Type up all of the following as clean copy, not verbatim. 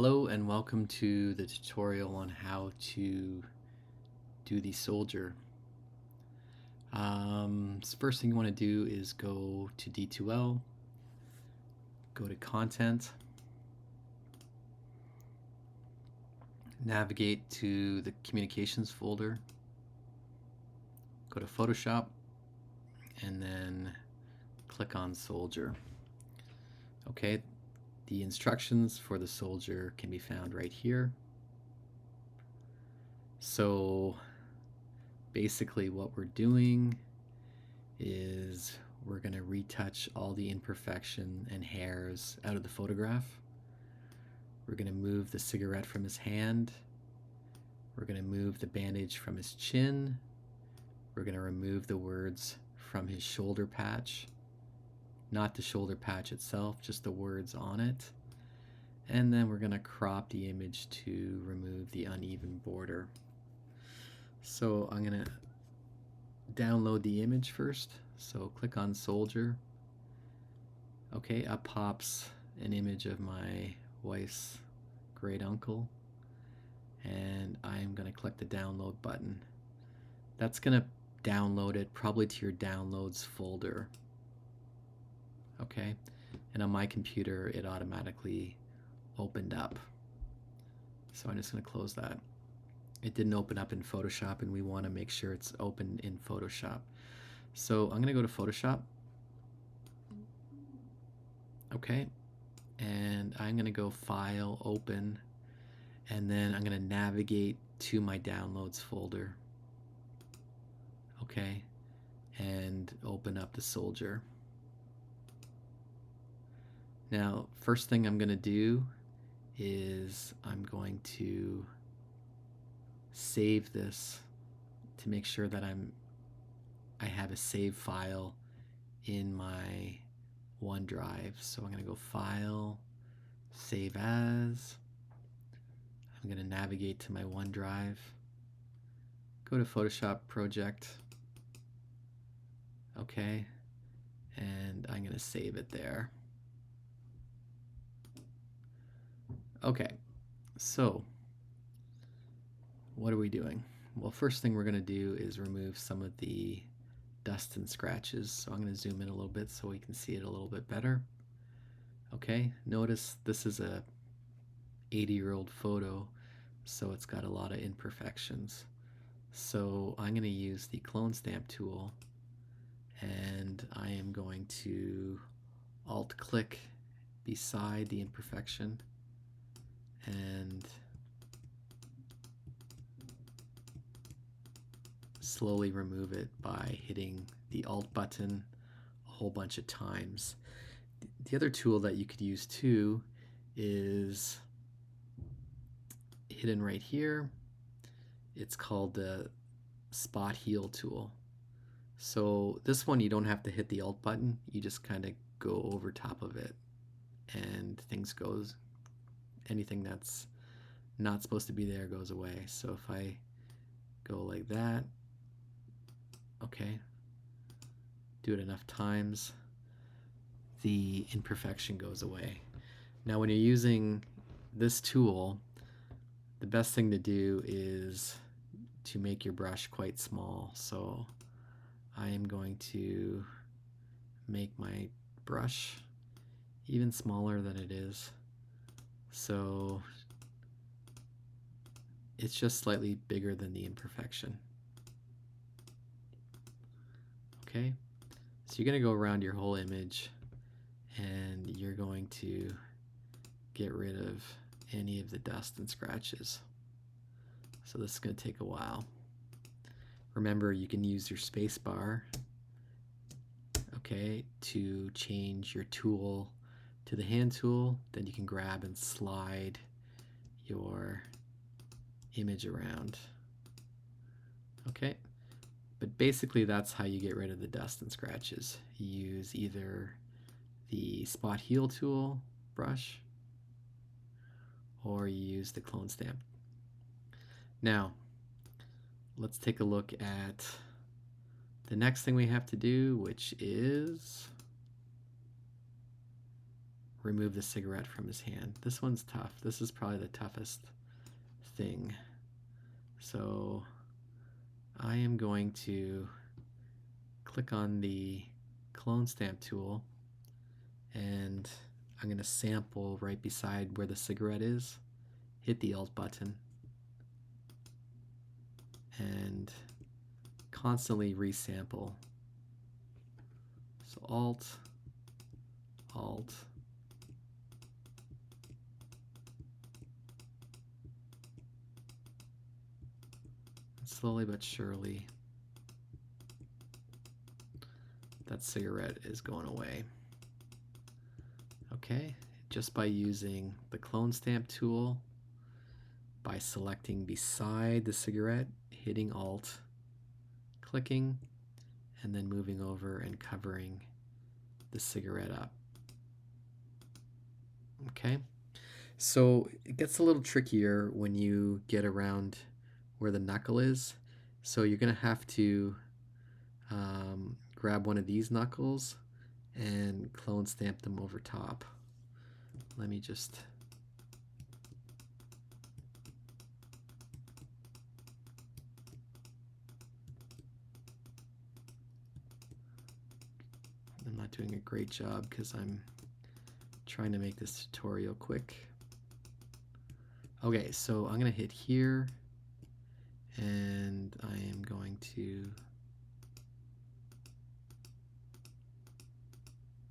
Hello and welcome to the tutorial on how to do the soldier. First thing you want to do is go to D2L, go to Content, navigate to the Communications folder, go to Photoshop, and then click on Soldier. Okay, the instructions for the soldier can be found right here. So basically what we're doing is we're going to retouch all the imperfection and hairs out of the photograph. We're going to move the cigarette from his hand. We're going to move the bandage from his chin. We're going to remove the words from his shoulder patch. Not the shoulder patch itself, just the words on it. And then we're going to crop the image to remove the uneven border. So I'm going to download the image first. So click on Soldier. Okay, up pops an image of my wife's great uncle, and I'm going to click the download button. That's going to download it probably to your downloads folder. Okay, and on my computer it automatically opened up. So I'm just going to close that. It didn't open up in Photoshop, and we want to make sure it's open in Photoshop. So I'm going to go to Photoshop. Okay, and I'm going to go File, Open, and then I'm going to navigate to my Downloads folder. Okay, and open up the soldier. Now, first thing I'm going to do is I'm going to save this to make sure that I have a save file in my OneDrive. So I'm going to go File, Save As. I'm going to navigate to my OneDrive, go to Photoshop Project. Okay, and I'm going to save it there. Okay, so what are we doing? Well, first thing we're going to do is remove some of the dust and scratches. So I'm going to zoom in a little bit so we can see it a little bit better. Okay, notice this is a 80-year-old photo, so it's got a lot of imperfections. So I'm going to use the clone stamp tool, and I am going to alt-click beside the imperfection and slowly remove it by hitting the Alt button a whole bunch of times. The other tool that you could use too is hidden right here. It's called the Spot Heal tool. So this one you don't have to hit the Alt button, you just kind of go over top of it and anything that's not supposed to be there goes away. So if I go like that, okay, do it enough times, the imperfection goes away. Now when you're using this tool, the best thing to do is to make your brush quite small. So I am going to make my brush even smaller than it is. So it's just slightly bigger than the imperfection. Okay, so you're going to go around your whole image and you're going to get rid of any of the dust and scratches. So this is going to take a while. Remember, you can use your space bar, okay, to change your tool to the hand tool. Then you can grab and slide your image around. Okay, but basically that's how you get rid of the dust and scratches. You use either the Spot Heal tool brush or you use the clone stamp. Now let's take a look at the next thing we have to do, which is remove the cigarette from his hand. This one's tough. This is probably the toughest thing. So I am going to click on the clone stamp tool, and I'm going to sample right beside where the cigarette is. Hit the Alt button and constantly resample. So Alt, Alt, and slowly but surely that cigarette is going away. Okay, just by using the clone stamp tool, by selecting beside the cigarette, hitting Alt, clicking, and then moving over and covering the cigarette up. Okay, so it gets a little trickier when you get around where the knuckle is. So you're going to have to grab one of these knuckles and clone stamp them over top. Let me just I'm not doing a great job because I'm trying to make this tutorial quick. Okay, so I'm going to hit here, and I am going to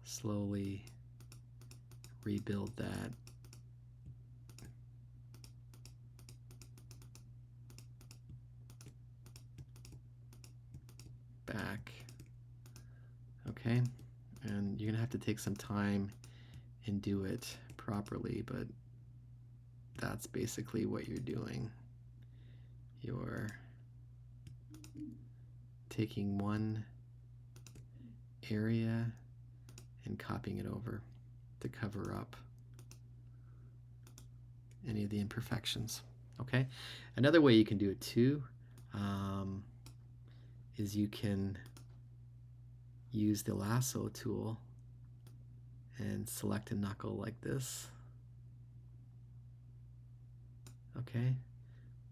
slowly rebuild that. Back. Okay, and you're gonna have to take some time and do it properly, but that's basically what you're doing. You're taking one area and copying it over to cover up any of the imperfections. Okay, another way you can do it too is you can use the lasso tool and select a knuckle like this. Okay,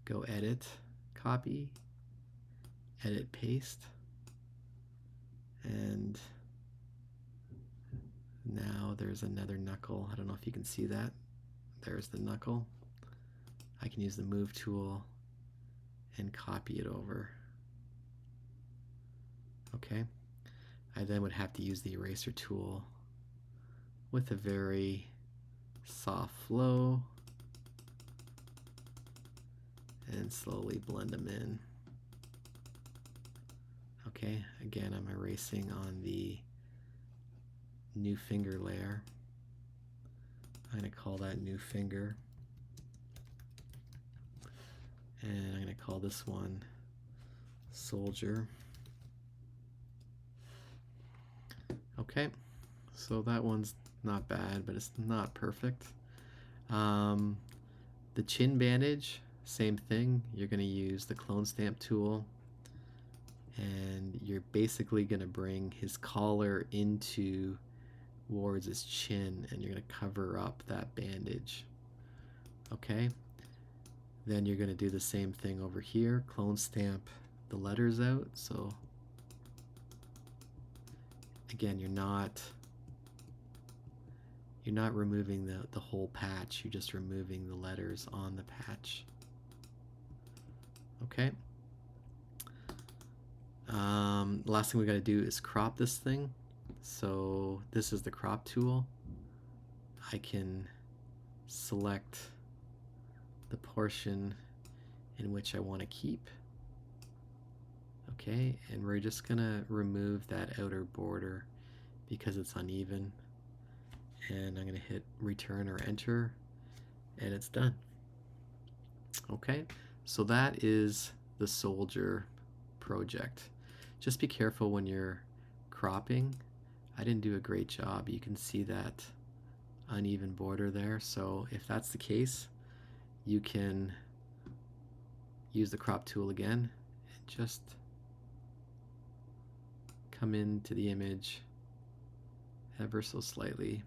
go edit, copy, edit, paste, and now there's another knuckle. I don't know if you can see that. There's the knuckle. I can use the move tool and copy it over. Okay, I then would have to use the eraser tool with a very soft flow and slowly blend them in. Okay, again, I'm erasing on the new finger layer. I'm going to call that new finger. And I'm going to call this one soldier. Okay, so that one's not bad, but it's not perfect. The chin bandage, same thing. You're going to use the clone stamp tool, and you're basically going to bring his collar into towards his chin, and you're going to cover up that bandage. Okay, then you're going to do the same thing over here, clone stamp the letters out. So again, you're not removing the whole patch, you're just removing the letters on the patch. Okay. Last thing we got to do is crop this thing. So this is the crop tool. I can select the portion in which I want to keep. Okay, and we're just gonna remove that outer border because it's uneven. And I'm gonna hit return or enter, and it's done. Okay, so that is the soldier project. Just be careful when you're cropping. I didn't do a great job. You can see that uneven border there. So if that's the case, you can use the crop tool again and just come into the image ever so slightly.